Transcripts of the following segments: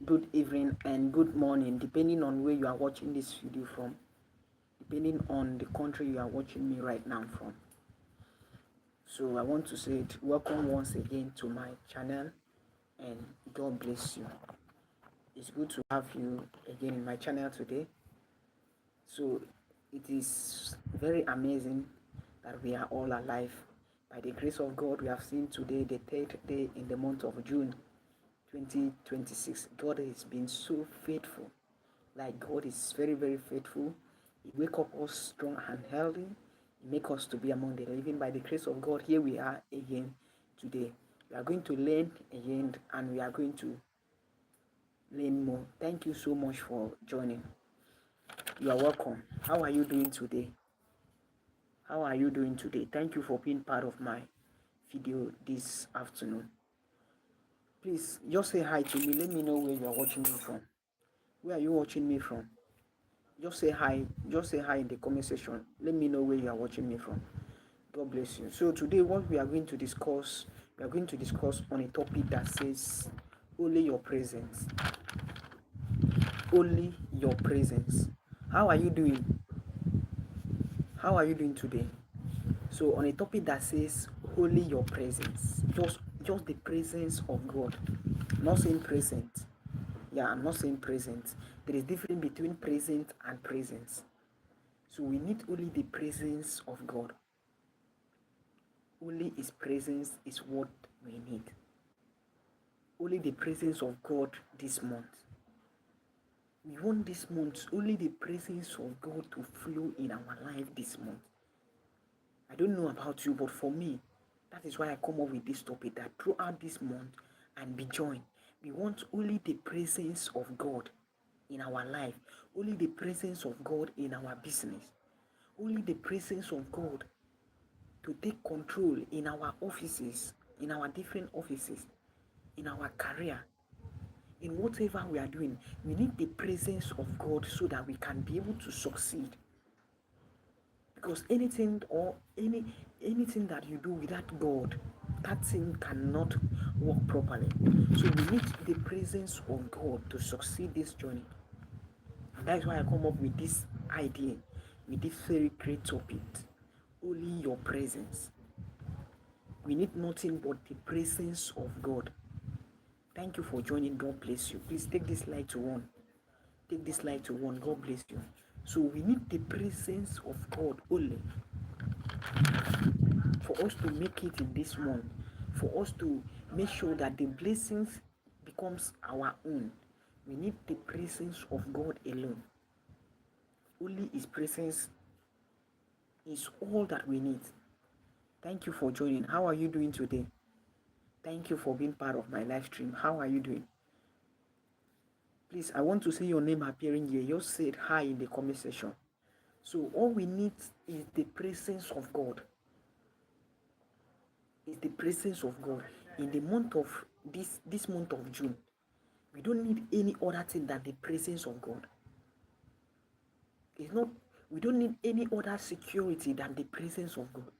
good evening, and good morning, depending on where you are watching this video from, depending on the country you are watching me right now from. So I want to say it, welcome once again to my channel, and God bless you. It's good to have you again in my channel today. So it is very amazing that we are all alive. By the grace of God, we have seen today the third day in the month of June 2026. God has been so faithful. Like, God is very, very faithful. He wake up us strong and healthy. He make us to be among the living. By the grace of God, here we are again today. We are going to learn again, and we are going to learn more. Thank you so much for joining. You are welcome. How are you doing today? How are you doing today? Thank you for being part of my video this afternoon. Please just say hi to me. Let me know where you are watching me from. Where are you watching me from? Just say hi. Just say hi in the comment section. Let me know where you are watching me from. God bless you. So today, what we are going to discuss, on a topic that says only your presence. Only your presence. How are you doing? How are you doing today? So on a topic that says only your presence, just the presence of God. I'm not saying present. Yeah, I'm not saying present. There is difference between present and presence. So we need only the presence of God. Only His presence is what we need. Only the presence of God this month. We want this month only the presence of God to flow in our life this month. I don't know about you, but for me, that is why I come up with this topic, that throughout this month and beyond, we want only the presence of God in our life, only the presence of God in our business, only the presence of God to take control in our offices, in our different offices, in our career, in whatever we are doing. We need the presence of God so that we can be able to succeed. Because anything that you do without God, that thing cannot work properly. So we need the presence of God to succeed this journey. And that is why I come up with this idea, with this very great topic. Only your presence. We need nothing but the presence of God. Thank you for joining. God bless you. Please take this light to one. Take this light to one. God bless you. So we need the presence of God only for us to make it in this month, for us to make sure that the blessings becomes our own. We need the presence of God alone. Only His presence is all that we need. Thank you for joining. How are you doing today? Thank you for being part of my live stream. How are you doing? Please, I want to see your name appearing here. Just say hi in the comment section. So all we need is the presence of God. Is the presence of God in the month of this month of June. We don't need any other thing than the presence of God. It's not. We don't need any other security than the presence of God.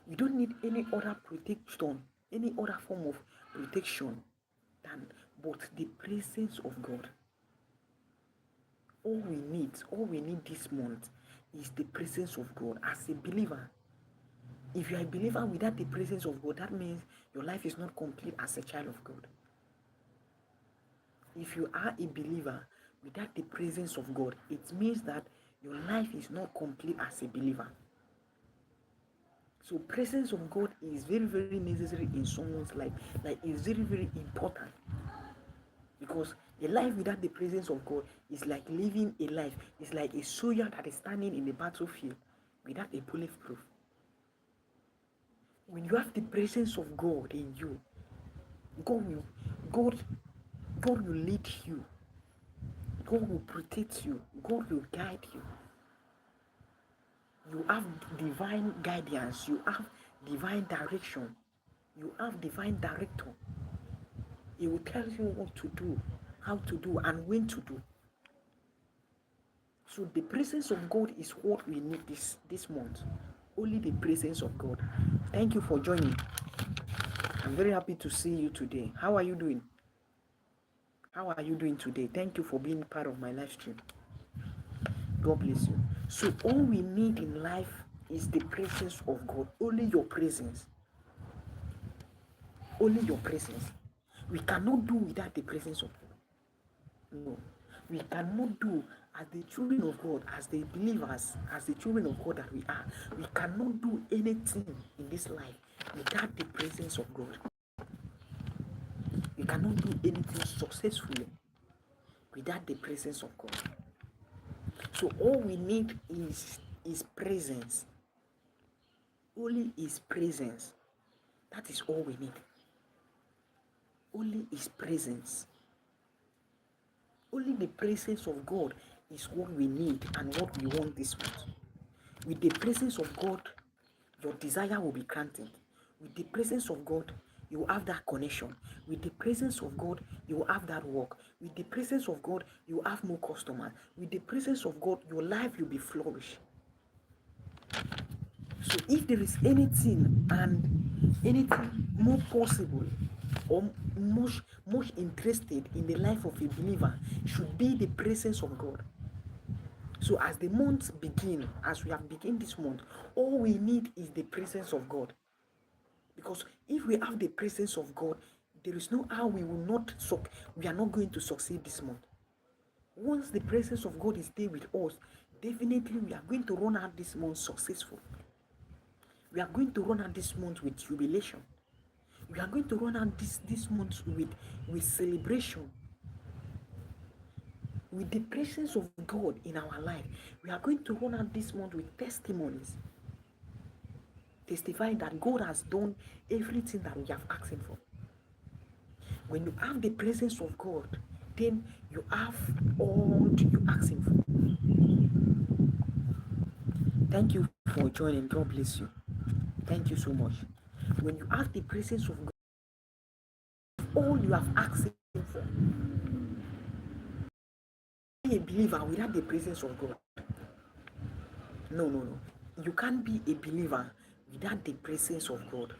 We don't need any other protection, any other form of protection than but the presence of God. All we need this month is the presence of God as a believer. If you are a believer without the presence of God, that means your life is not complete as a child of God. If you are a believer without the presence of God, it means that your life is not complete as a believer. So presence of God is very, very necessary in someone's life. Like, it's very, very important. Because a life without the presence of God is like living a life. It's like a soldier that is standing in the battlefield without a bulletproof. When you have the presence of God in you, God will lead you. God will protect you. God will guide you. You have divine guidance. You have divine direction. You have divine director. He will tell you what to do, how to do, and when to do. So the presence of God is what we need this month. Only the presence of God. Thank you for joining. I'm very happy to see you today. How are you doing? How are you doing today? Thank you for being part of my live stream. God bless you. So all we need in life is the presence of God. Only your presence. Only your presence. We cannot do without the presence of God. No. We cannot do as the children of God, as the believers, as the children of God that we are. We cannot do anything in this life without the presence of God. We cannot do anything successfully without the presence of God. So all we need is His presence. Only His presence. That is all we need. Only His presence. Only the presence of God is what we need and what we want this month. With the presence of God, your desire will be granted. With the presence of God, you will have that connection. With the presence of God, you will have that work. With the presence of God, you will have more customers. With the presence of God, your life will be flourish. So if there is anything and anything more possible or much interested in the life of a believer, should be the presence of God. So as the months begin, as we have begun this month, all we need is the presence of God. Because if we have the presence of God, there is no how we are not going to succeed this month. Once the presence of God is there with us, definitely we are going to run out this month successful. We are going to run out this month with jubilation. We are going to run out this month with celebration. With the presence of God in our life, we are going to run out this month with testimonies. Testifying that God has done everything that we have asked Him for. When you have the presence of God, then you have all you ask Him for. Thank you for joining. God bless you. Thank you so much. When you have the presence of God, all you have asked Him for. Be a believer without the presence of God. No. You can't be a believer without the presence of God.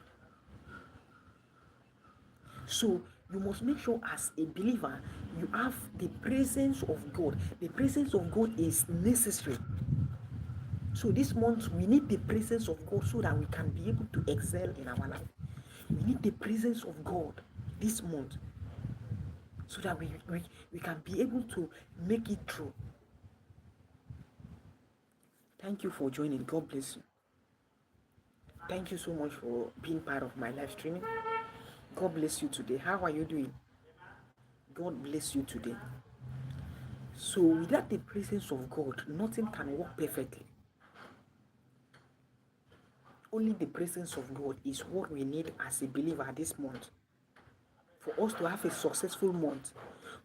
So you must make sure as a believer, you have the presence of God. The presence of God is necessary. So this month, we need the presence of God so that we can be able to excel in our life. We need the presence of God this month so that we can be able to make it through. Thank you for joining. God bless you. Thank you so much for being part of my live streaming. God bless you today. How are you doing? God bless you today. So without the presence of God, nothing can work perfectly. Only the presence of God is what we need as a believer this month. For us to have a successful month,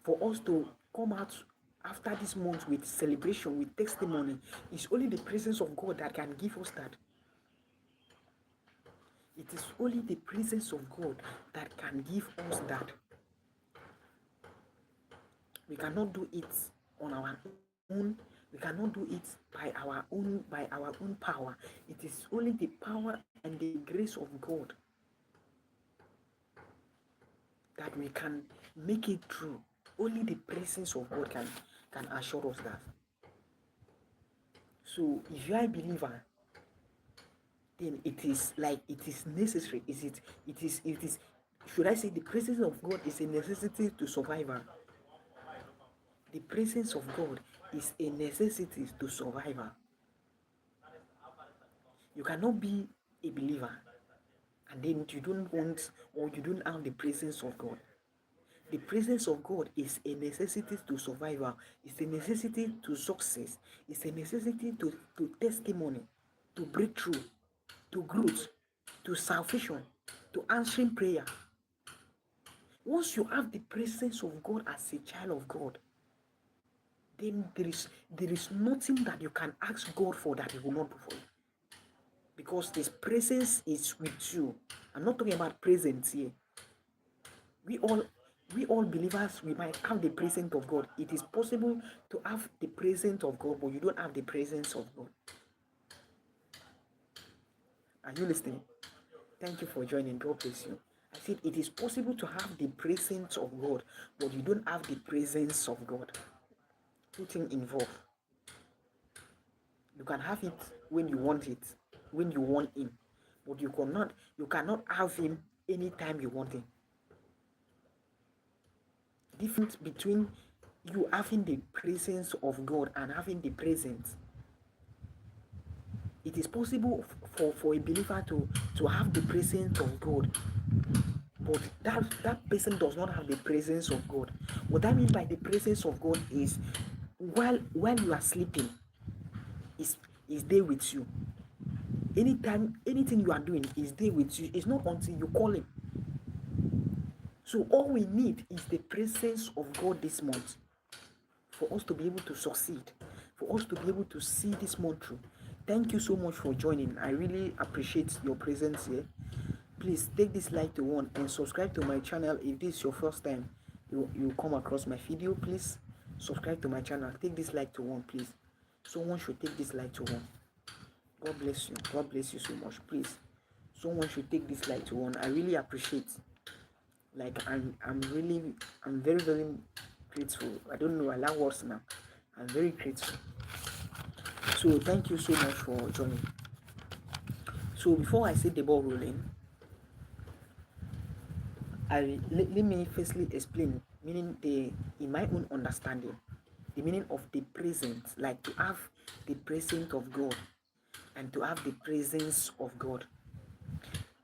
for us to come out after this month with celebration, with testimony, it's only the presence of God that can give us that. It is only the presence of God that can give us that. We cannot do it on our own. We cannot do it by our own power. It is only the power and the grace of God that we can make it through. Only the presence of God can assure us that. So if you are a believer, then it is necessary. It is should I say the presence of God is a necessity to survival. The presence of God is a necessity to survival. You cannot be a believer and then you don't want or you don't have the presence of God. The presence of God is a necessity to survival. It's a necessity to success. It's a necessity to testimony, to breakthrough, to growth, to salvation, to answering prayer. Once you have the presence of God as a child of God, then there is nothing that you can ask God for that He will not do for you. Because His presence is with you. I'm not talking about presence here. We all believers, we might have the presence of God. It is possible to have the presence of God, but you don't have the presence of God. Are you listening? Thank you for joining. God bless you. I said it is possible to have the presence of God, but you don't have the presence of God. Two things involved. You can have it when you want it, when you want Him, but you cannot have Him anytime you want Him. Difference between you having the presence of God and having the presence. It is possible for a believer to have the presence of God, but that person does not have the presence of God. What I mean by the presence of God is while you are sleeping, is there with you. Anytime, anything you are doing is there with you. It's not until you call Him. So all we need is the presence of God this month for us to be able to succeed, for us to be able to see this month through. Thank you so much for joining. I really appreciate your presence here. Please take this like to one and subscribe to my channel. If this is your first time you come across my video, please subscribe to my channel. Take this like to one, please. Someone should take this like to one. God bless you. God bless you so much. Please, someone should take this like to one. I really appreciate. Like I'm very, very grateful. I don't know, I like words now. I'm very grateful. So thank you so much for joining. So before I set the ball rolling, let me firstly explain, meaning in my own understanding, the meaning of the present, like to have the presence of God and to have the presence of God.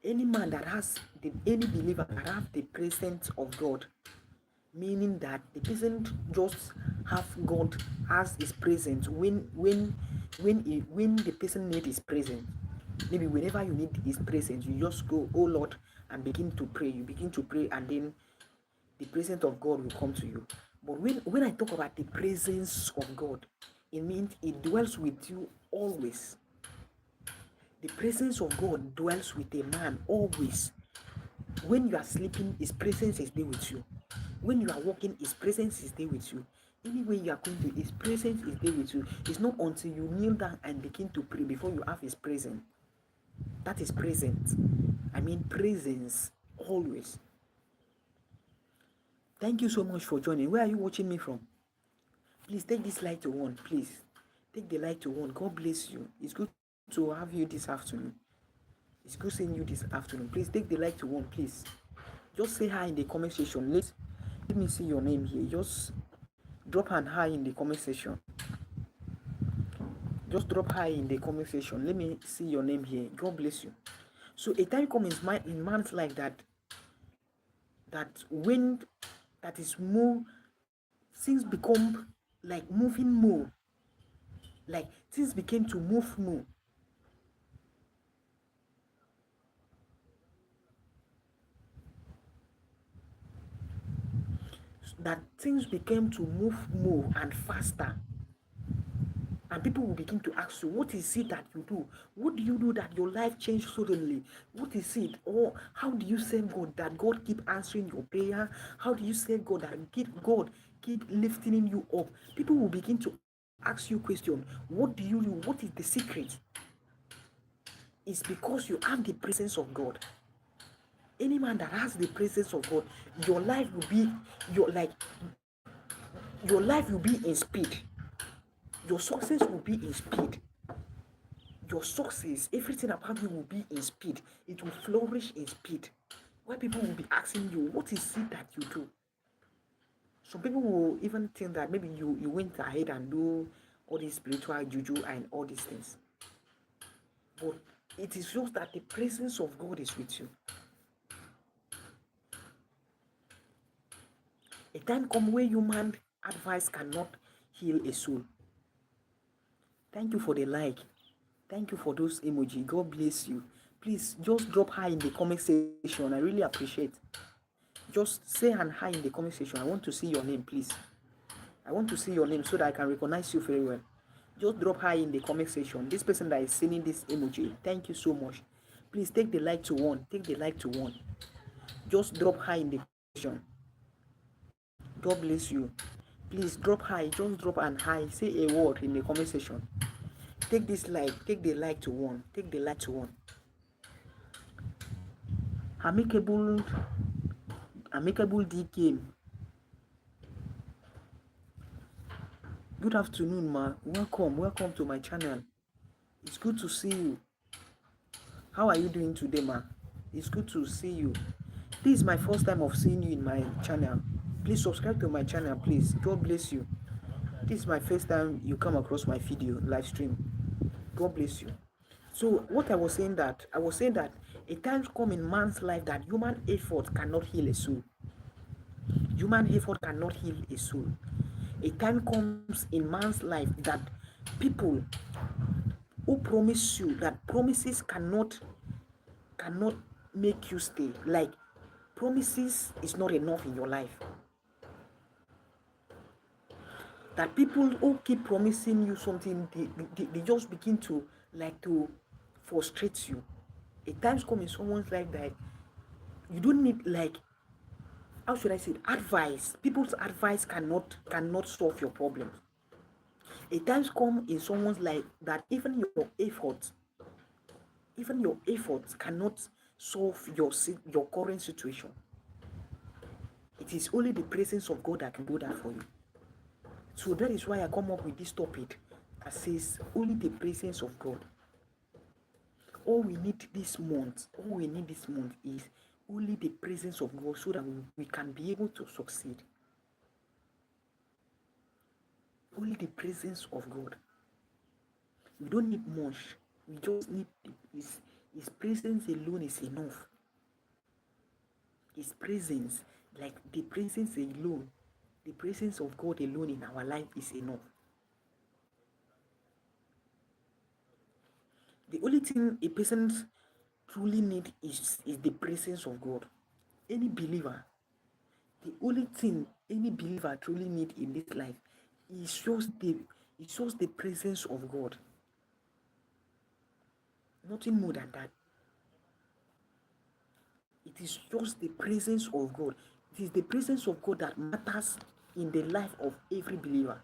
Any man that has any believer that have the presence of God, meaning that the person just have God as His presence when the person need His presence. Maybe whenever you need His presence, you just go, oh Lord, and begin to pray. You begin to pray, and then the presence of God will come to you. But when I talk about the presence of God, it means it dwells with you always. The presence of God dwells with a man always. When you are sleeping, His presence is there with you. When you are walking, His presence is there with you. Anywhere you are going to, His presence is there with you. It's not until you kneel down and begin to pray before you have His presence. That is present. I mean presence always. Thank you so much for joining. Where are you watching me from? Please take this like to one. Please take the like to one. God bless you. It's good to have you this afternoon. It's good seeing you this afternoon. Please take the like to one, please. Just say hi in the comment section. Let me see your name here. Just drop an hi in the comment section. Just drop hi in the comment section. Let me see your name here. God bless you. So a time comes in man's life that when that is more, things become like moving more. Like things became to move more. That things became to move more and faster. And people will begin to ask you, what is it that you do? What do you do that your life changed suddenly? What is it? Or how do you serve God that God keep answering your prayer? How do you serve God that God keep lifting you up? People will begin to ask you question. What do you do? What is the secret? It's because you have the presence of God. Any man that has the presence of God, your life will be your life will be in speed. Your success will be in speed. Your success, everything about you will be in speed. It will flourish in speed. Why people will be asking you, what is it that you do? Some people will even think that maybe you went ahead and do all these spiritual juju and all these things. But it is just that the presence of God is with you. A time comes where human advice cannot heal a soul. Thank you for the like. Thank you for those emoji. God bless you. Please just drop hi in the comment section. I really appreciate. Just say an hi in the comment section. I want to see your name, please. I want to see your name so that I can recognize you very well. Just drop hi in the comment section. This person that is sending this emoji, thank you so much. Please take the like to one. Take the like to one. Just drop hi in the section. God bless you. Please drop hi. Just drop an hi. Say a word in the comment section. Take this like. Take the like to one. Take the like to one. Amicable D game. Good afternoon, ma. Welcome to my channel. It's good to see you. How are you doing today, ma? It's good to see you. This is my first time of seeing you in my channel. Please subscribe to my channel, please. God bless you. This is my first time you come across my video live stream. God bless you. So what I was saying that a time come in man's life that human effort cannot heal a soul. Human effort cannot heal a soul. A time comes in man's life that people who promise you, that promises cannot make you stay. Like promises is not enough in your life. That people who keep promising you something, they just begin to frustrate you. A times come in someone's life that you don't need, like, how should I say it? Advice. People's advice cannot solve your problems. A times come in someone's life that even your efforts cannot solve your current situation. It is only the presence of God that can do that for you. So that is why I come up with this topic that says only the presence of God. All we need this month is only the presence of God, so that we can be able to succeed. Only the presence of God. We don't need much. We just need His presence alone is enough. His presence, like the presence alone, the presence of God alone in our life is enough. The only thing a person truly needs is the presence of God. Any believer, the only thing any believer truly needs in this life is just the presence of God. Nothing more than that. It is just the presence of God. It is the presence of God that matters in the life of every believer.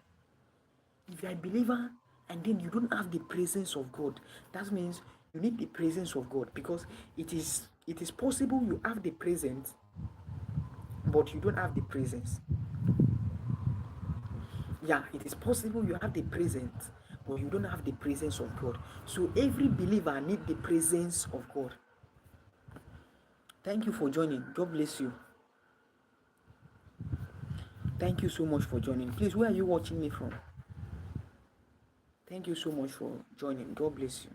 If you are a believer and then you don't have the presence of God, that means you need the presence of God, because it is possible you have the presence, but you don't have the presence. Yeah, it is possible you have the presence, but you don't have the presence of God. So every believer needs the presence of God. Thank you for joining. God bless you. Thank you so much for joining. Please, where are you watching me from? Thank you so much for joining. God bless you.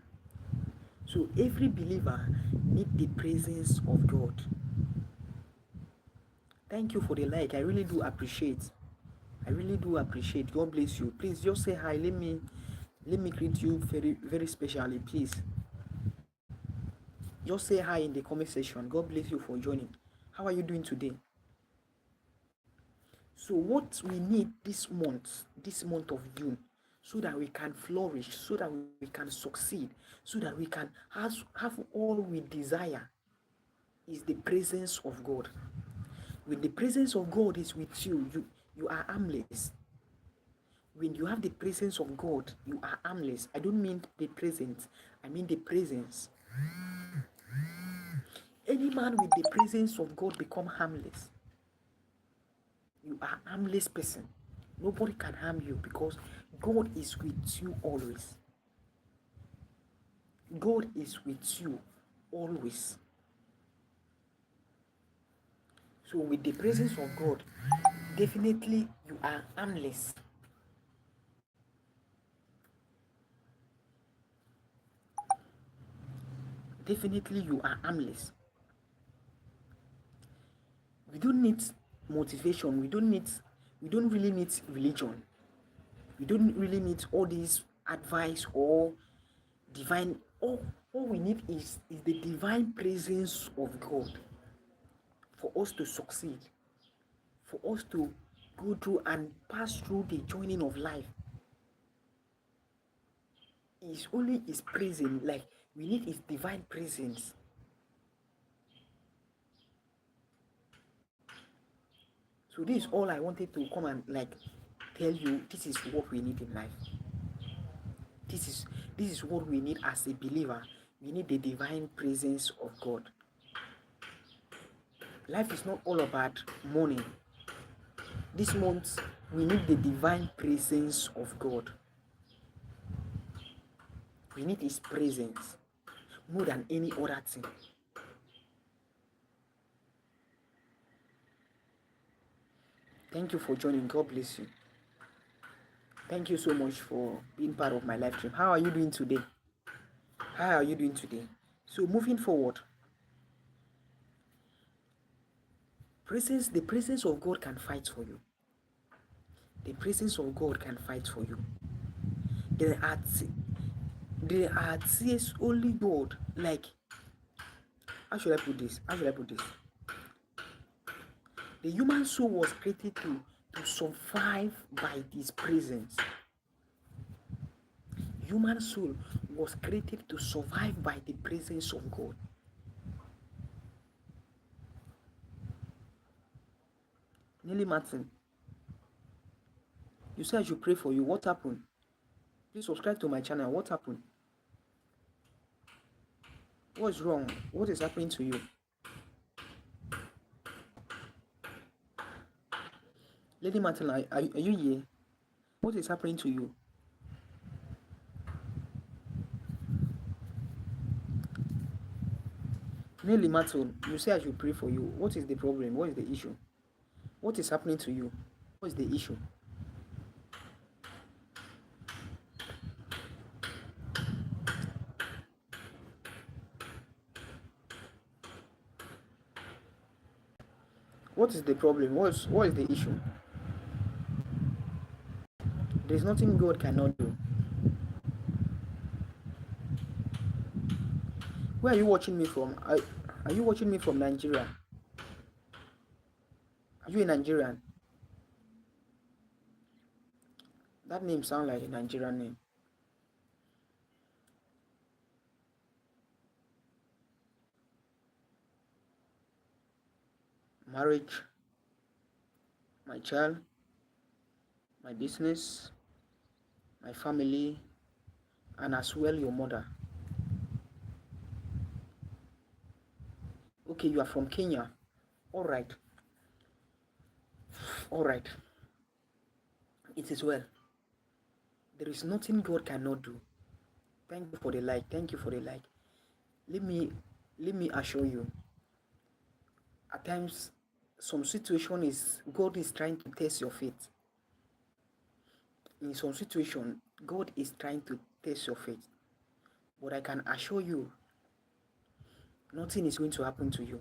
So every believer needs the presence of God. Thank you for the like. I really do appreciate. God bless you. Please just say hi. Let me greet you very, very specially, please. Just say hi in the comment section. God bless you for joining. How are you doing today? So what we need this month of June, so that we can flourish, so that we can succeed, so that we can have all we desire, is the presence of God. When the presence of God is with you, you are harmless. When you have the presence of God, you are harmless. I don't mean the presence, I mean the presence. Any man with the presence of God become harmless. You are a harmless person. Nobody can harm you, because God is with you always. God is with you always. So with the presence of God, definitely you are harmless. Definitely you are harmless. We don't need motivation. We don't really need religion. We don't really need all these advice or divine. All we need is the divine presence of God for us to succeed, for us to go through and pass through the journey of life. It's only His presence. Like, we need His divine presence. So this is all I wanted to come and tell you. This is what we need in life. This is what we need as a believer. We need the divine presence of God. Life is not all about money. This month, we need the divine presence of God. We need His presence more than any other thing. Thank you for joining. God bless you. Thank you so much for being part of my live stream. How are you doing today? How are you doing today? So moving forward, the presence of God can fight for you. The presence of God can fight for you. There are tears only God. Like, how should I put this? The human soul was created to survive by His presence. Human soul was created to survive by the presence of God. Nelly Martin, you said I should pray for you. What happened? Please subscribe to my channel. What happened? What's wrong? What is happening to you? Lady Martin, are you here? What is happening to you? Nelly Martin, you say I should pray for you. What is the problem? What is the issue? What is happening to you? What is the issue? What is the problem? What is the issue? There is nothing God cannot do. Where are you watching me from? Are you watching me from Nigeria? Are you a Nigerian? That name sounds like a Nigerian name. Marriage, my child, my business, my family, and as well your mother. Okay, you are from Kenya. All right. It is well. There is nothing God cannot do. Thank you for the like. Let me assure you. At times, some situation is God is trying to test your faith. In some situation, God is trying to test your faith. But I can assure you, nothing is going to happen to you.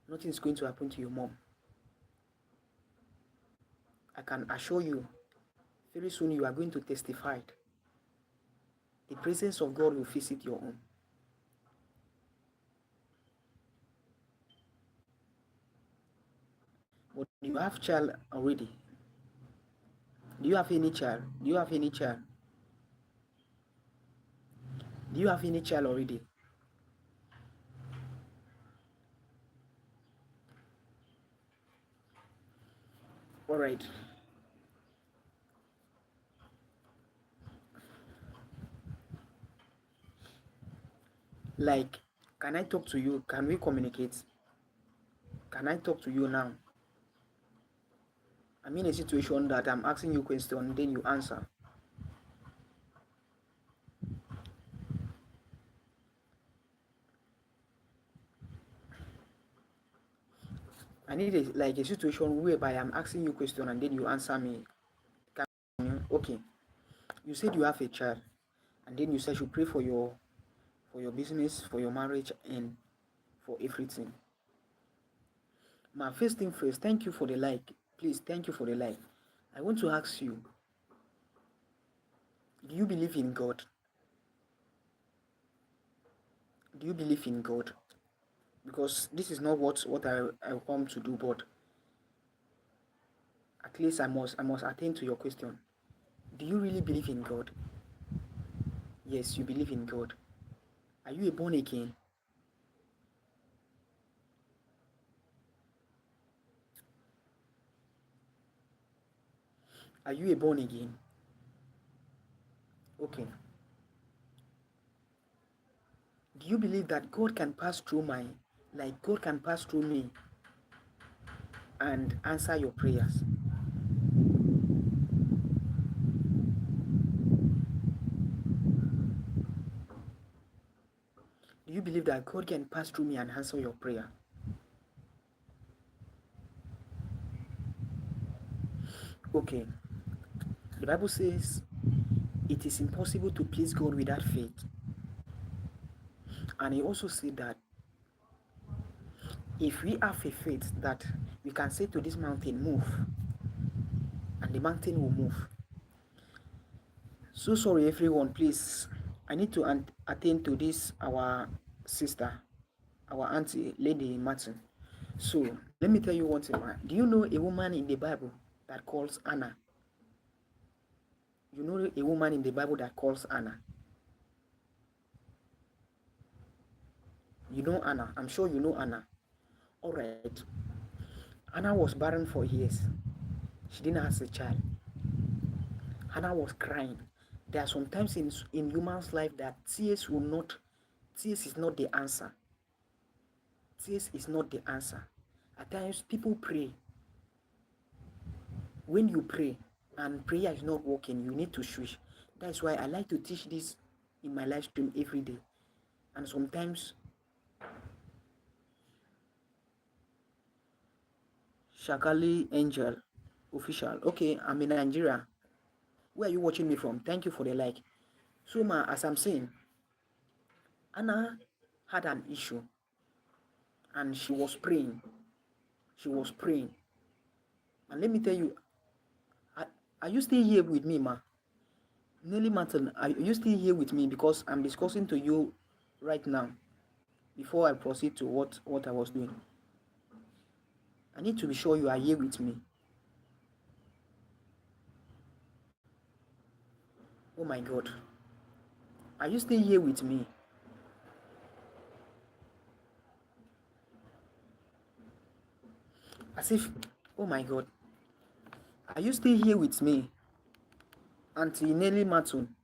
Nothing is going to happen to your mom. I can assure you, very soon you are going to testify. The presence of God will visit your home. But you have child already. Do you have any child? Do you have any child already? All right. Like, can I talk to you? Can we communicate? Can I talk to you now? I'm in a situation that I'm asking you a question, then you answer. I need a situation whereby I'm asking you a question and then you answer me. Okay. You said you have a child, and then you said you pray for your business, for your marriage, and for everything. My first thing first, thank you for the like. Please, thank you for the like. I want to ask you, do you believe in God? Do you believe in God? Because this is not what I come to do, but at least I must attend to your question. Do you really believe in God? Yes, you believe in God. Are you a born again? Are you a born again? Okay. Do you believe that God can pass through God can pass through me and answer your prayers. Do you believe that God can pass through me and answer your prayer? Okay. The Bible says it is impossible to please God without faith. And he also said that if we have a faith that we can say to this mountain, move, and the mountain will move. So sorry everyone, please. I need to attend to this, our sister, our auntie, Lady Martin. So let me tell you one thing, man. Do you know a woman in the Bible that calls Anna? You know a woman in the Bible that calls Anna? You know Anna. I'm sure you know Anna. All right. Anna was barren for years. She didn't have a child. Hannah was crying. There are sometimes in human's life that tears is not the answer. Tears is not the answer. At times people pray. When you pray and prayer is not working, you need to switch. That's why I like to teach this in my live stream every day. And sometimes Shakali Angel official. Okay, I'm in Nigeria. Where are you watching me from? Thank you for the like. So as I'm saying, Anna had an issue and she was praying. She was praying. And let me tell you, are you still here with me, ma? Nelly Martin, are you still here with me? Because I'm discussing to you right now before I proceed to what I was doing. I need to be sure you are here with me. Oh my God. Are you still here with me? As if, oh my God. Are you still here with me? Auntie Nelly Martin.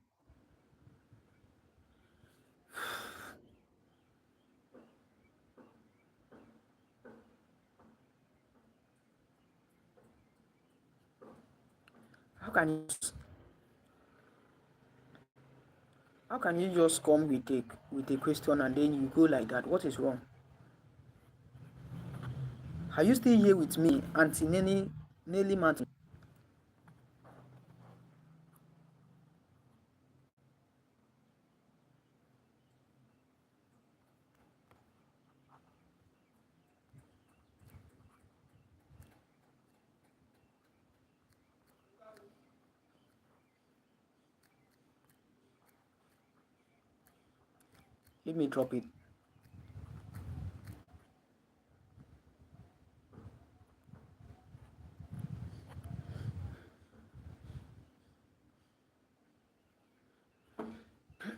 How can you just come with a question and then you go like that? What is wrong? Are you still here with me, Auntie Nelly Martin? Let me drop it.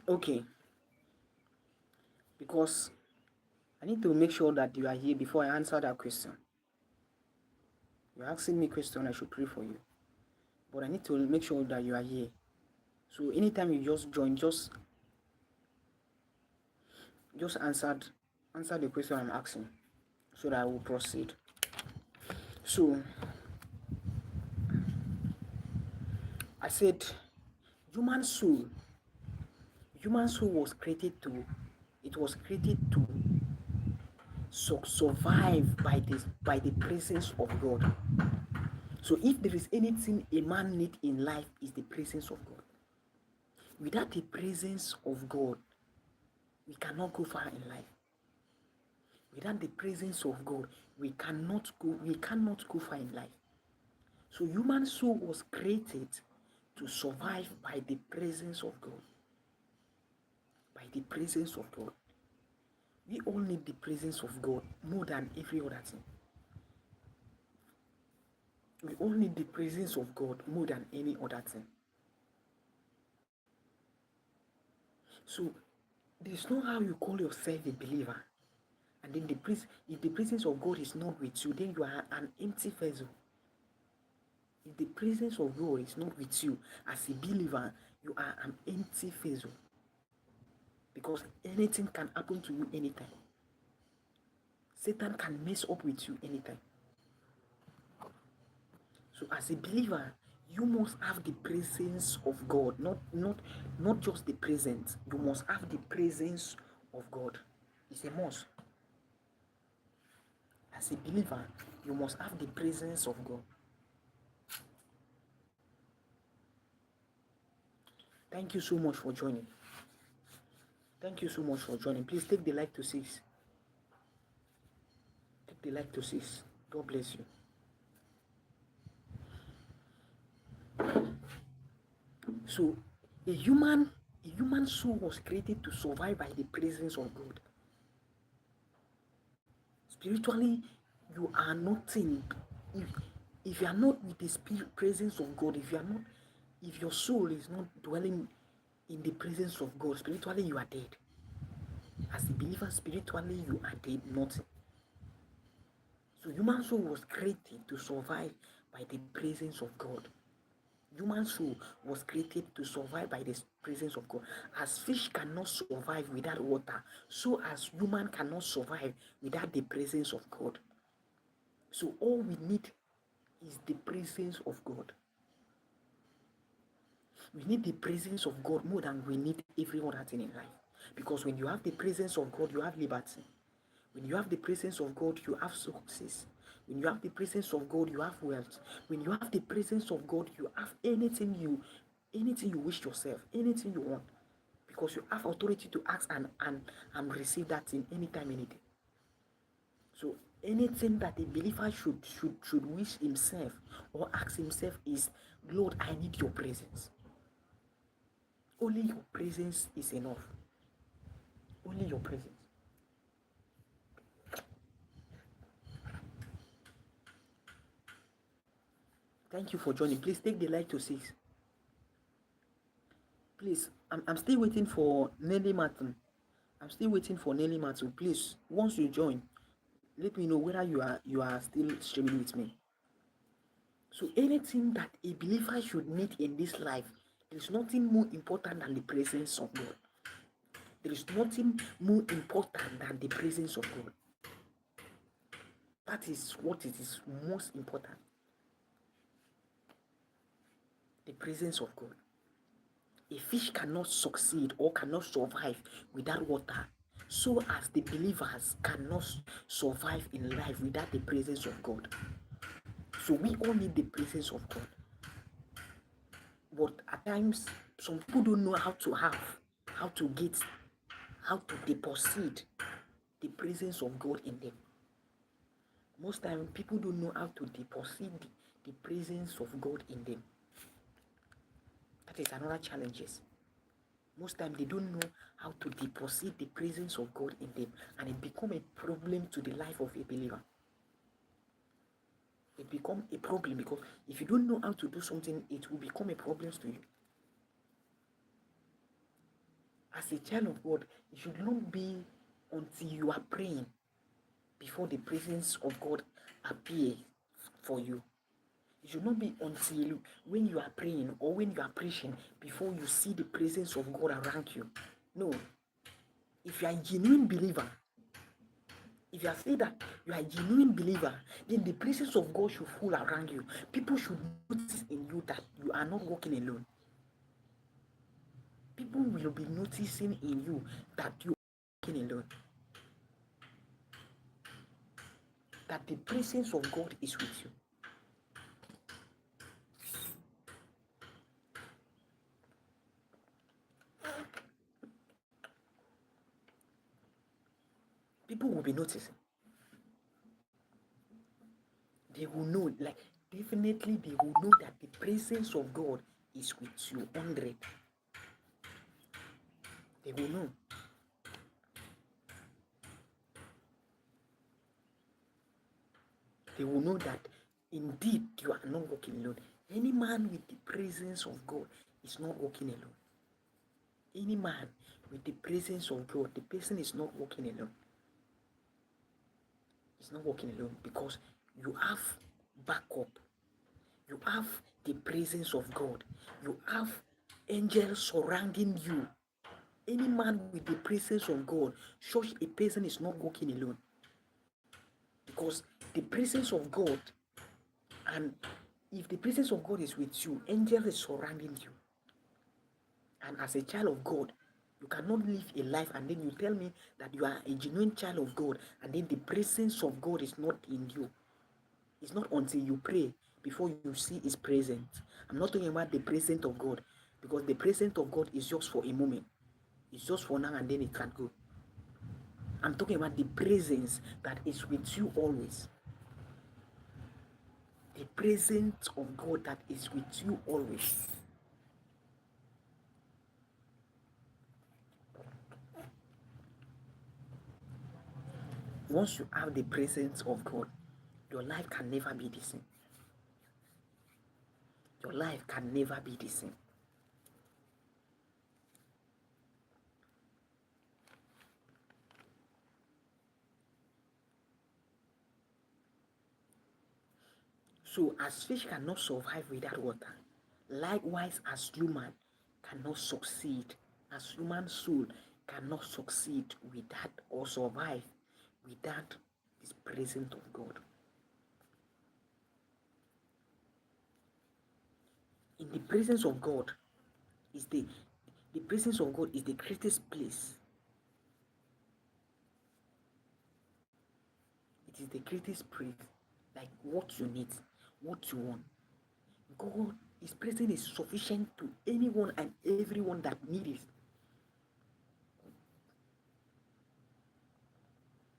Okay. Because I need to make sure that you are here before I answer that question. You're asking me a question, I should pray for you. But I need to make sure that you are here. So anytime you just join, just answer the question I'm asking so that I will proceed. So I said human soul was created to survive by the presence of God. So if there is anything a man needs in life, is the presence of God. Without the presence of God, we cannot go far in life. Without the presence of God, we cannot go far in life. So human soul was created to survive by the presence of God. By the presence of God. We all need the presence of God more than every other thing. We all need the presence of God more than any other thing. So there's no how you call yourself a believer, and then if the presence of God is not with you, then you are an empty vessel. If the presence of God is not with you as a believer, you are an empty vessel. Because anything can happen to you anytime. Satan can mess up with you anytime. So as a believer, you must have the presence of God, not just the presence. You must have the presence of God. It's a must. As a believer, you must have the presence of God. Thank you so much for joining. Thank you so much for joining. Please take the like to 6. Take the like to 6. God bless you. So a human soul was created to survive by the presence of God. Spiritually, you are nothing. If you are not with the presence of God, if your soul is not dwelling in the presence of God, spiritually you are dead. As a believer, spiritually you are dead, nothing. So human soul was created to survive by the presence of God. Human soul was created to survive by the presence of God. As fish cannot survive without water, so as human cannot survive without the presence of God. So all we need is the presence of God. We need the presence of God more than we need every other thing in life. Because when you have the presence of God, you have liberty. When you have the presence of God, you have success. When you have the presence of God, you have wealth. When you have the presence of God, you have anything you wish yourself, anything you want. Because you have authority to ask and receive that thing anytime, anything. So anything that a believer should wish himself or ask himself is, Lord, I need your presence. Only your presence is enough. Only your presence. Thank you for joining. Please take the like to 6. Please, I'm still waiting for Nelly Martin. I'm still waiting for Nelly Martin. Please, once you join, let me know whether you are still streaming with me. So anything that a believer should need in this life, there is nothing more important than the presence of God. There is nothing more important than the presence of God. That is what it is most important. The presence of God. A fish cannot succeed or cannot survive without water, so as the believers cannot survive in life without the presence of God. So we all need the presence of God. But at times, some people don't know how to deposit the presence of God in them. Most times, people don't know how to deposit the presence of God in them. That is another challenge. Most times they don't know how to deposit the presence of God in them, and it becomes a problem to the life of a believer. It becomes a problem because if you don't know how to do something, it will become a problem to you. As a child of God, it should not be until you are praying before the presence of God appears for you. It should not be until when you are praying or when you are preaching before you see the presence of God around you. No. If you are a genuine believer, if you are saying that you are a genuine believer, then the presence of God should fall around you. People should notice in you that you are not walking alone. People will be noticing in you that you are walking alone. That the presence of God is with you. People will be noticing. They will know, like, definitely they will know that the presence of God is with you 100. They will know. They will know that indeed you are not walking alone. Any man with the presence of God is not walking alone. Any man with the presence of God, the person is not walking alone. He's not walking alone because you have backup. You have the presence of God. You have angels surrounding you. Any man with the presence of God, such a person is not walking alone. Because the presence of God and If the presence of God is with you, angels is surrounding you. And as a child of God, you cannot live a life and then you tell me that you are a genuine child of God and then the presence of God is not in you. It's not until you pray before you see His presence. I'm not talking about the presence of God, because the presence of God is just for a moment. It's just for now and then it can go. I'm talking about the presence that is with you always. The presence of God that is with you always. Once you have the presence of God, your life can never be the same. Your life can never be the same. So as fish cannot survive without water, likewise as human cannot succeed, as human soul cannot succeed without or survive without this presence of God. In the presence of God is the presence of God is the greatest place. It is the greatest place, like what you need, what you want. God, His presence is sufficient to anyone and everyone that needs it.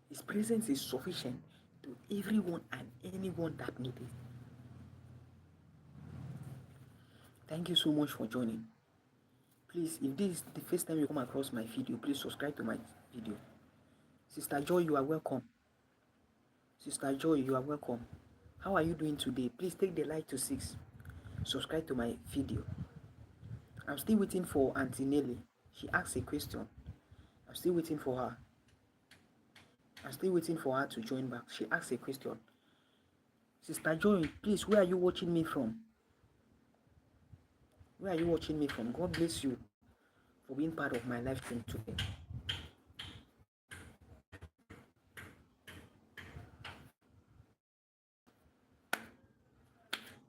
His presence is sufficient to everyone and anyone that needs it. Thank you so much for joining. Please, if this is the first time you come across my video, please subscribe to my video. Sister Joy, you are welcome. Sister Joy, you are welcome. How are you doing today? Please take the light to 6. Subscribe to my video. I'm still waiting for Auntie Nelly. She asked a question. I'm still waiting for her. I'm still waiting for her to join back. She asked a question. Sister Joy, please, where are you watching me from? Where are you watching me from? God bless you for being part of my live stream today.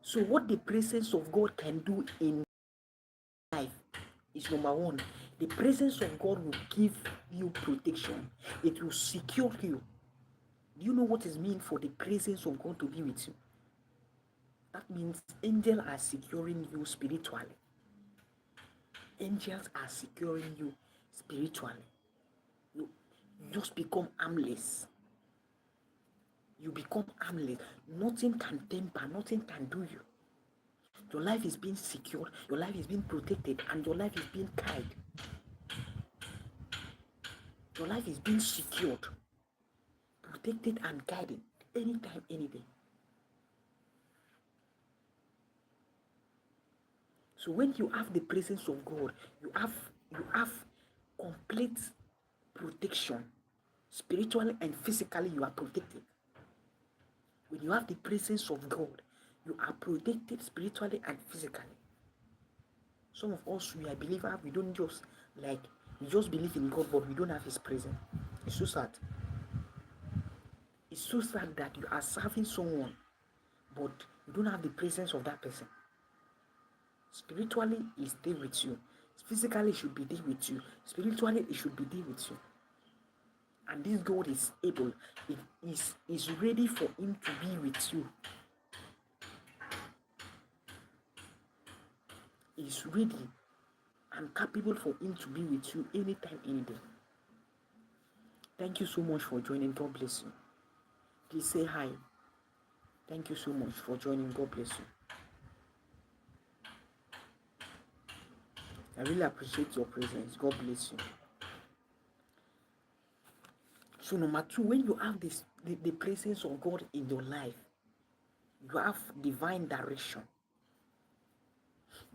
So what the presence of God can do in life is, number one, the presence of God will give you protection. It will secure you. Do you know what it means for the presence of God to be with you? That means angels are securing you spiritually. Angels are securing you spiritually. You just become harmless. You become harmless. Nothing can temper, nothing can do you. Your life is being secured, your life is being protected, and your life is being guided. Your life is being secured, protected, and guided anytime, any day. So when you have the presence of God, you have complete protection. Spiritually and physically, you are protected. When you have the presence of God, you are protected spiritually and physically. Some of us, we are believers, we don't just we just believe in God, but we don't have His presence. It's so sad. It's so sad that you are serving someone, but you don't have the presence of that person. Spiritually, He's there with you. Physically, He should be there with you. Spiritually, He should be there with you. And this God is able. It is ready for Him to be with you. He's ready and capable for Him to be with you anytime, any day. Thank you so much for joining. God bless you. Please say hi. Thank you so much for joining. God bless you. I really appreciate your presence. God bless you. So number 2, when you have the presence of God in your life, you have divine direction.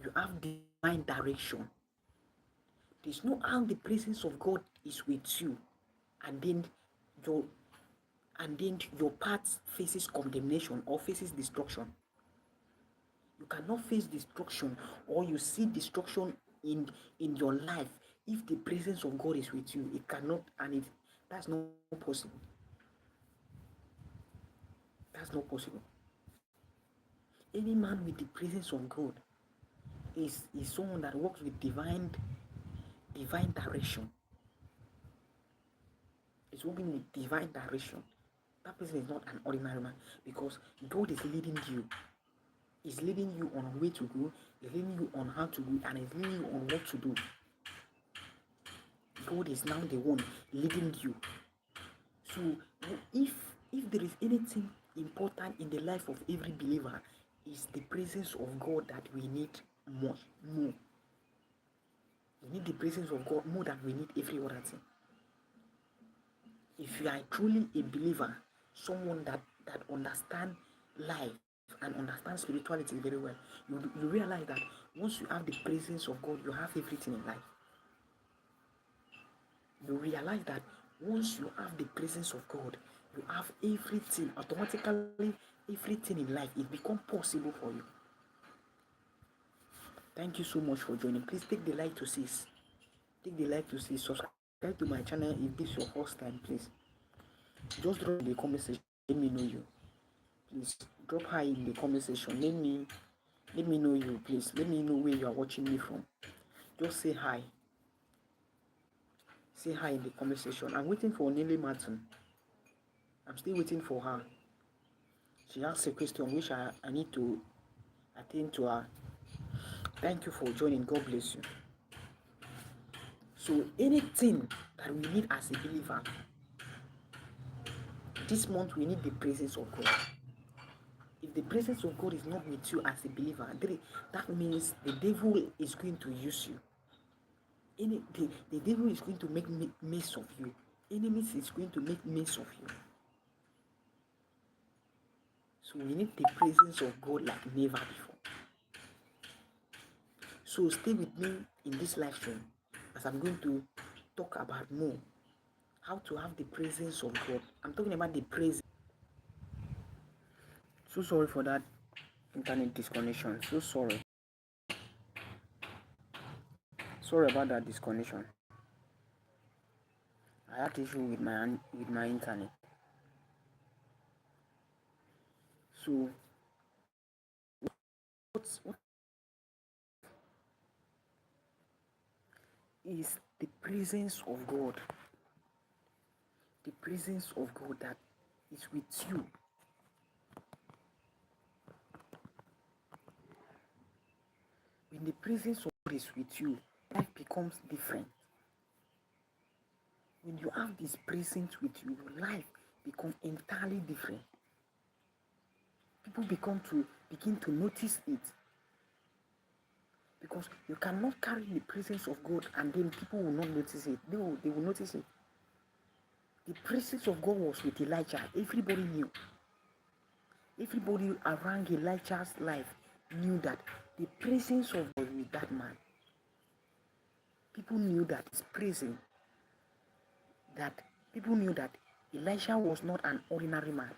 You have divine direction. There's no how the presence of God is with you, and then your path faces condemnation or faces destruction. You cannot face destruction or you see destruction in your life if the presence of God is with you. It cannot, and that's not possible. That's not possible. Any man with the presence of God is someone that works with divine direction. Is working with divine direction. That person is not an ordinary man, because God is leading you. He's leading you on where to go. He's leading you on how to go, and he's leading you on what to do. God is now the one leading you. So if there is anything important in the life of every believer, is the presence of God that we need more. We need the presence of God more than we need every other thing. If you are truly a believer, someone that understands life and understands spirituality very well, you realize that once you have the presence of God, you have everything in life. You realize that once you have the presence of God, you have everything. Automatically, everything in life, it becomes possible for you. Thank you so much for joining. Please take the like to see. Take the like to see. Subscribe to my channel if this is your first time, please. Just drop in the comment section. Let me know you. Please drop hi in the comment section. Let me know you, please. Let me know where you are watching me from. Just say hi. Say hi in the comment section. I'm waiting for Nelly Martin. I'm still waiting for her. She asked a question which I need to attend to her. Thank you for joining. God bless you. So anything that we need as a believer, this month we need the presence of God. If the presence of God is not with you as a believer, that means the devil is going to use you. The devil is going to make mess of you. Enemies is going to make mess of you. So we need the presence of God like never before. So stay with me in this live stream as I'm going to talk about more how to have the presence of God. I'm talking about the presence. So sorry for that internet disconnection. So sorry. Sorry about that disconnection. I had issue with my internet. So what is the presence of God? The presence of God that is with you. When the presence of God is with you, life becomes different. When you have this presence with you, your life becomes entirely different. People begin to notice it. Because you cannot carry the presence of God and then people will not notice it. They will notice it. The presence of God was with Elijah. Everybody knew. Everybody around Elijah's life knew that the presence of God with that man. People knew that his presence, that people knew that Elijah was not an ordinary man.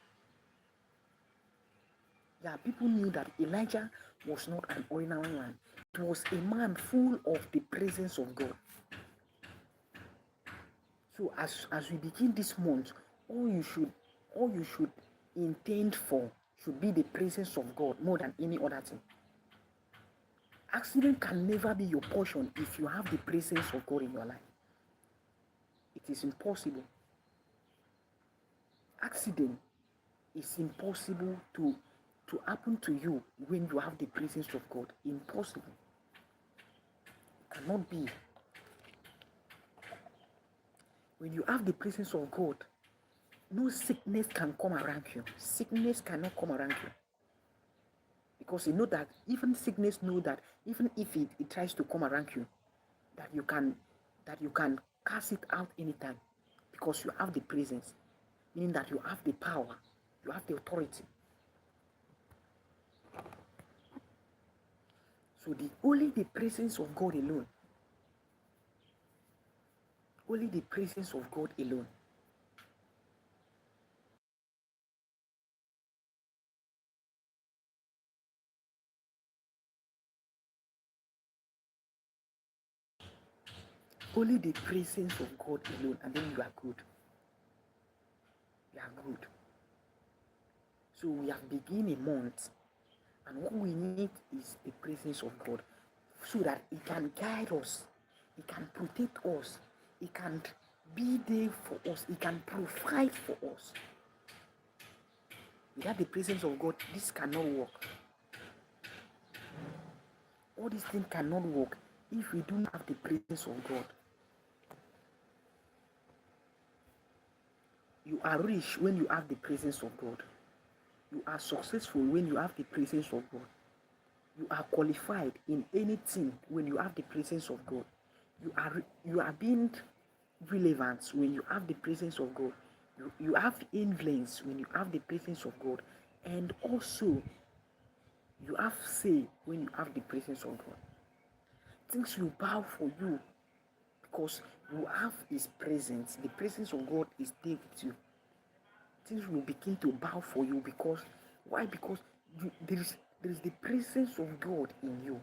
Yeah, people knew that Elijah was not an ordinary man. It was a man full of the presence of God. So as we begin this month, all you should intend for should be the presence of God more than any other thing. Accident can never be your portion if you have the presence of God in your life. It is impossible. Accident is impossible to happen to you when you have the presence of God. Impossible. It cannot be. When you have the presence of God, no sickness can come around you. Sickness cannot come around you. Because you know that even sickness know that even if it tries to come around you, that you can cast it out anytime because you have the presence, meaning that you have the power, you have the authority. So only the presence of God alone, only the presence of God alone. Only the presence of God alone, and then you are good. You are good. So we have begun a month And what we need is the presence of God so that He can guide us, He can protect us, He can be there for us, He can provide for us. Without the presence of God, this cannot work. All these things cannot work if we don't have the presence of God. You are rich when you have the presence of God. You are successful when you have the presence of God. You are qualified in anything when you have the presence of God. You are being relevant when you have the presence of God. You have influence when you have the presence of God. And also, you have say when you have the presence of God. Things will bow for you because you have His presence. The presence of God is there with you. Things will begin to bow for you because why? Because there is the presence of God in you.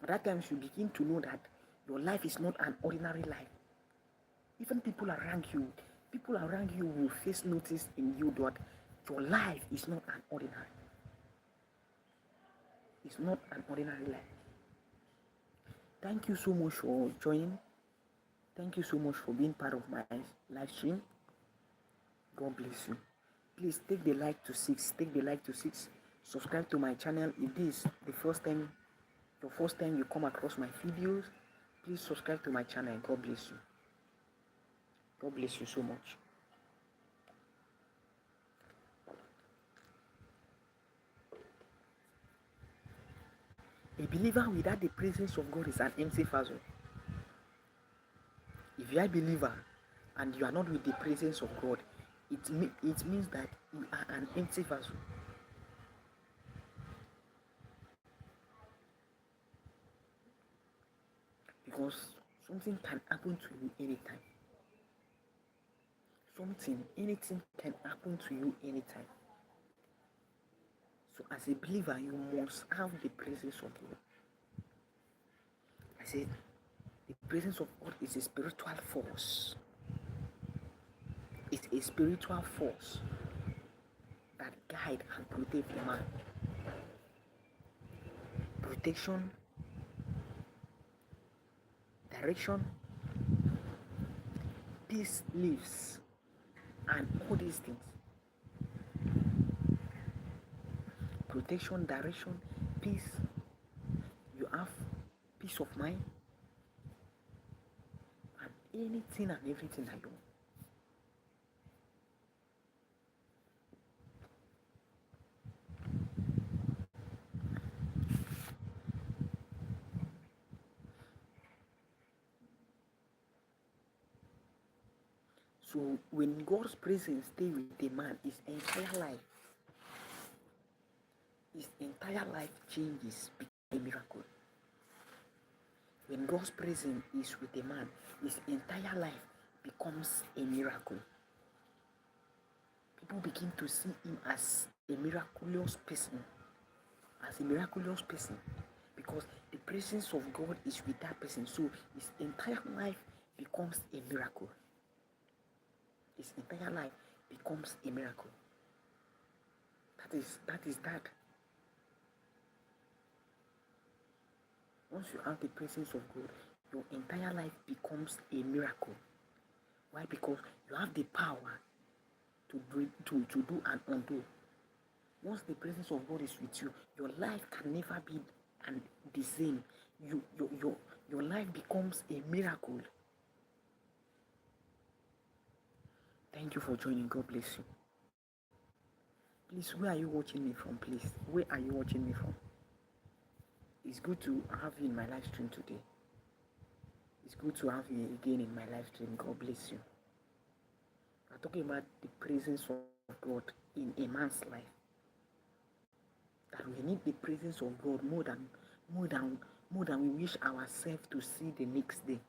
At that time, you begin to know that your life is not an ordinary life. Even people around you will face notice in you that your life is not an ordinary. It's not an ordinary life. Thank you so much for joining. Thank you so much for being part of my live stream. God bless you. Please take the like to 6. Take the like to 6. Subscribe to my channel. If this is the first time you come across my videos, please subscribe to my channel. God bless you. God bless you so much. A believer without the presence of God is an empty vessel. If you are a believer and you are not with the presence of God, it means that you are an empty vessel. Because something can happen to you anytime. Anything can happen to you anytime. So as a believer, you must have the presence of God. I said, the presence of God is a spiritual force. It's a spiritual force that guides and protects the man. Protection, direction, peace lives, and all these things. Protection, direction, peace. You have peace of mind, and anything and everything that you want. So when God's presence stays with a man, his entire life changes, becomes a miracle. When God's presence is with a man, his entire life becomes a miracle. People begin to see him as a miraculous person, because the presence of God is with that person. So his entire life becomes a miracle. His entire life becomes a miracle. That is that. Once you have the presence of God, your entire life becomes a miracle. Why? Because you have the power to do and undo. Once the presence of God is with you, your life can never be the same. Your life becomes a miracle. Thank you for joining. God bless you. Please, where are you watching me from? Please, where are you watching me from? It's good to have you in my live stream today. It's good to have you again in my live stream. God bless you. I'm talking about the presence of God in a man's life. That we need the presence of God more than we wish ourselves to see the next day.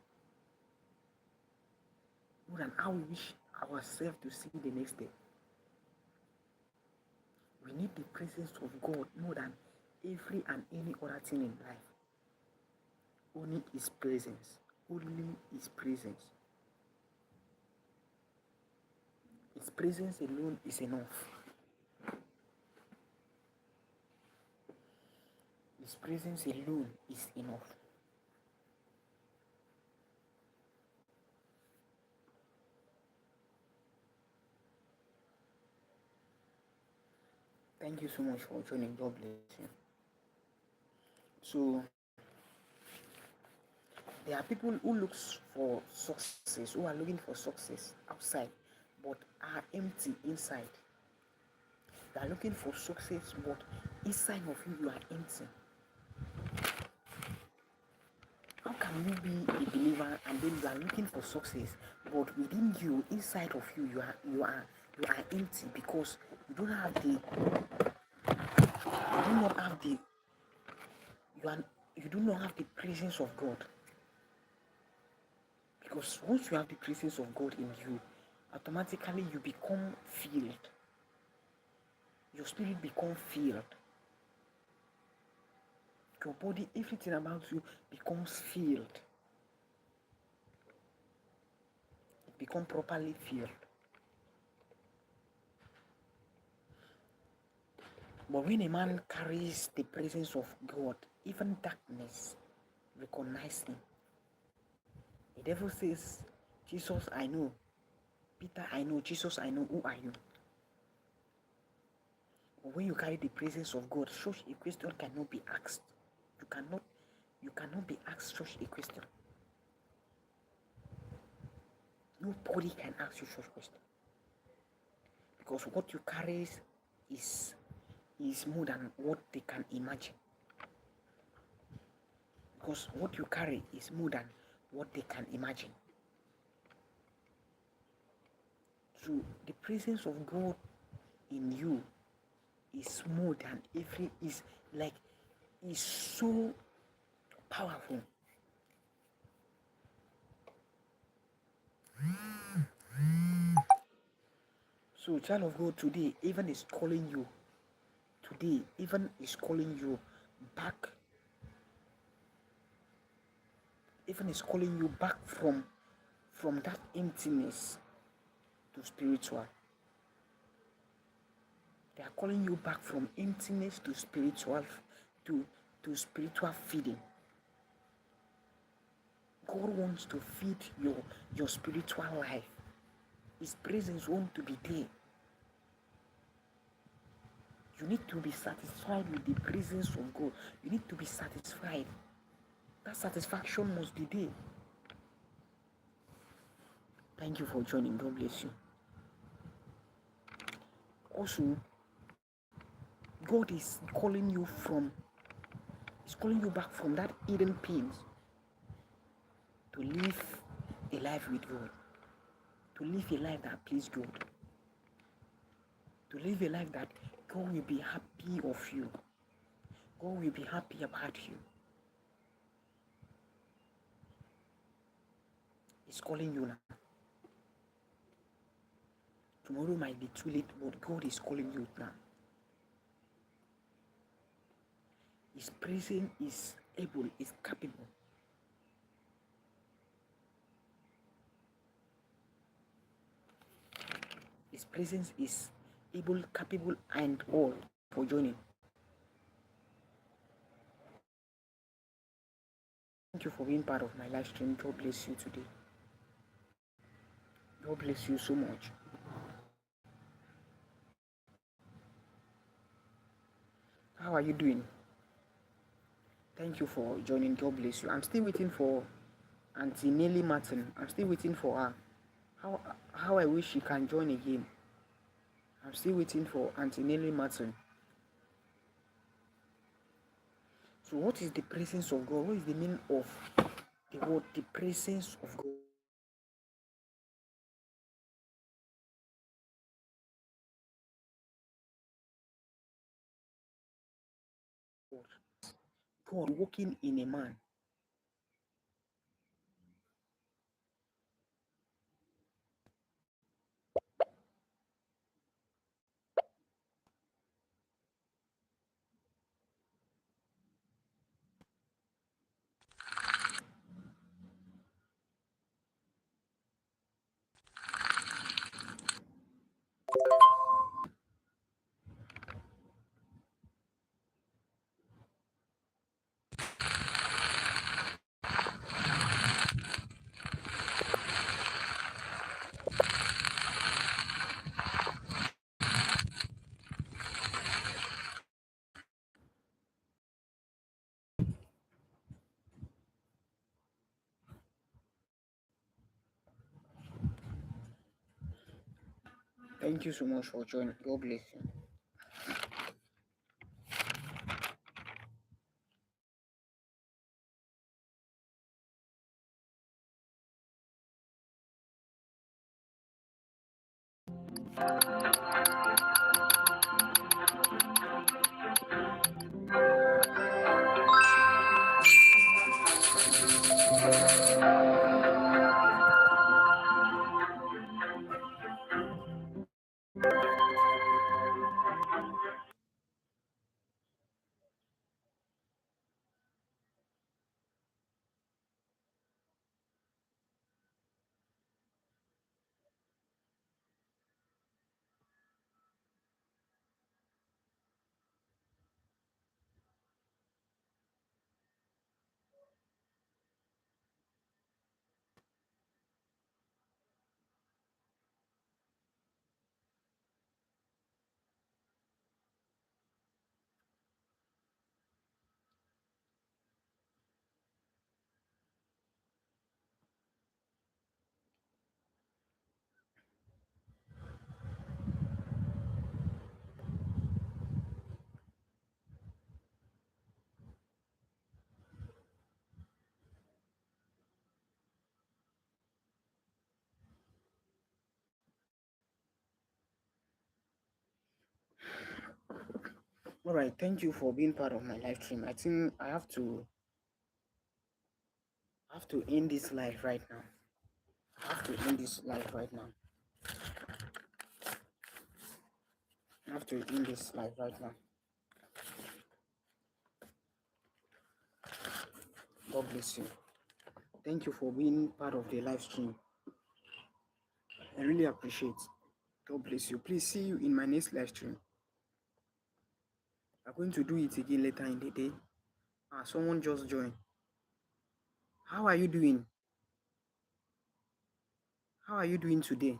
More than how we wish ourselves to see the next day. We need the presence of God more than every and any other thing in life. Only His presence. Only His presence. His presence alone is enough. His presence alone is enough. Thank you so much for joining. God bless you. So there are people who looks for success, who are looking for success outside, but are empty inside. They are looking for success, but inside of you are empty. How can you be a believer and then you are looking for success, but within you, inside of you, you are empty because you don't have the you do not have the you are you do not have the presence of God. Because once you have the presence of God in you, automatically you become filled. Your spirit becomes filled. Your body, everything about you becomes filled. It becomes properly filled. But when a man carries the presence of God, even darkness recognize him. The devil says, Jesus, I know. Peter, I know. Jesus, I know. Who are you? But when you carry the presence of God, such a question cannot be asked. You cannot be asked such a question. Nobody can ask you such a question. Because what you carry is more than what they can imagine. Because what you carry is more than what they can imagine. So the presence of God in you is more than is so powerful. So child of God, today even is calling you. Today even is calling you back. Even is calling you back from that emptiness to spiritual. They are calling you back from emptiness to spiritual spiritual feeding. God wants to feed your spiritual life. His presence wants to be there. You need to be satisfied with the presence of God. You need to be satisfied. That satisfaction must be there. Thank you for joining. God bless you. Also, God is calling you back from that hidden pains to live a life with God. To live a life that pleases God. To live a life that God will be happy of you. God will be happy about you. He's calling you now. Tomorrow might be too late, but God is calling you now. His presence is able, is capable. His presence is able, capable, and all for joining. Thank you for being part of my live stream. God bless you today. God bless you so much. How are you doing? Thank you for joining. God bless you. I'm still waiting for Auntie Nelly Martin. I'm still waiting for her. How I wish she can join again. I'm still waiting for Auntie Nelly Martin. So what is the presence of God? What is the meaning of the word, the presence of God? God walking in a man. Thank you so much for joining. God bless you. All right, thank you for being part of my live stream. I think I have to end this live right now. I have to end this live right now. I have to end this live right now. God bless you. Thank you for being part of the live stream. I really appreciate. God bless you. Please see you in my next live stream. I'm going to do it again later in the day. Someone just joined. How are you doing? How are you doing today?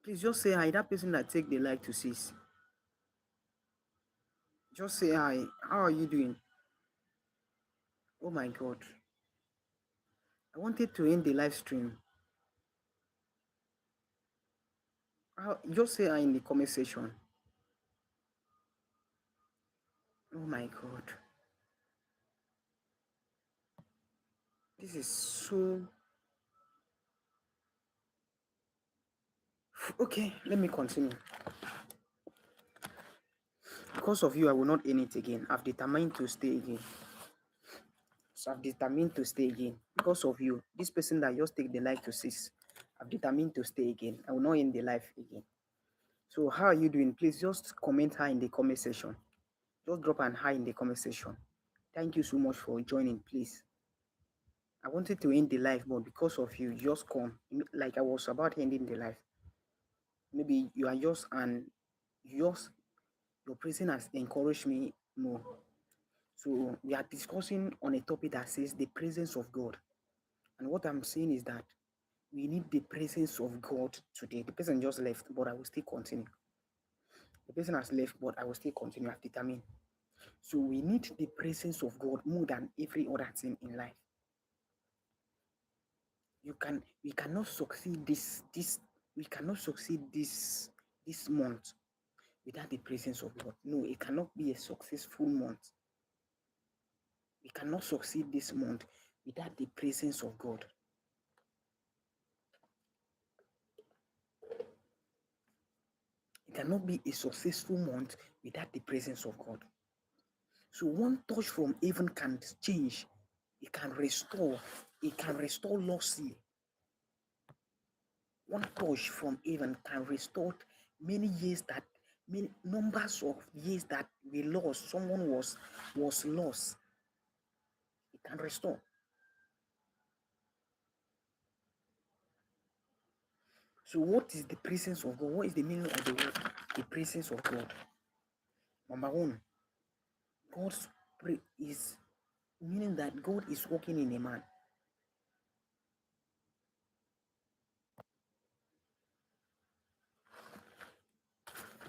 Please just say hi. That person that take the like to cease. Just say hi. How are you doing? Oh my God. I wanted to end the live stream. Just say hi in the comment section. Oh my God. This is so... Okay, let me continue. Because of you, I will not end it again. I've determined to stay again. So I've determined to stay again. Because of you, this person that just take the like to cease, I've determined to stay again. I will not end the life again. So how are you doing? Please just comment hi in the comment section. Just drop an hi in the comment section. Thank you so much for joining, please. I wanted to end the live, but because of you, just come. Like I was about ending the live. Maybe you are just your presence has encouraged me more. So we are discussing on a topic that says the presence of God. And what I'm saying is that we need the presence of God today. The person just left, but I will still continue. The person has left, but I will still continue. I've determined. So we need the presence of God more than every other thing in life. We cannot succeed this month without the presence of God. No, it cannot be a successful month. We cannot succeed this month without the presence of God. It cannot be a successful month without the presence of God. So one touch from heaven can change. It can restore. It can restore losses. One touch from heaven can restore many numbers of years that we lost. Someone was lost. It can restore. So what is the presence of God? What is the meaning of the word? The presence of God. Number one, is meaning that God is working in a man.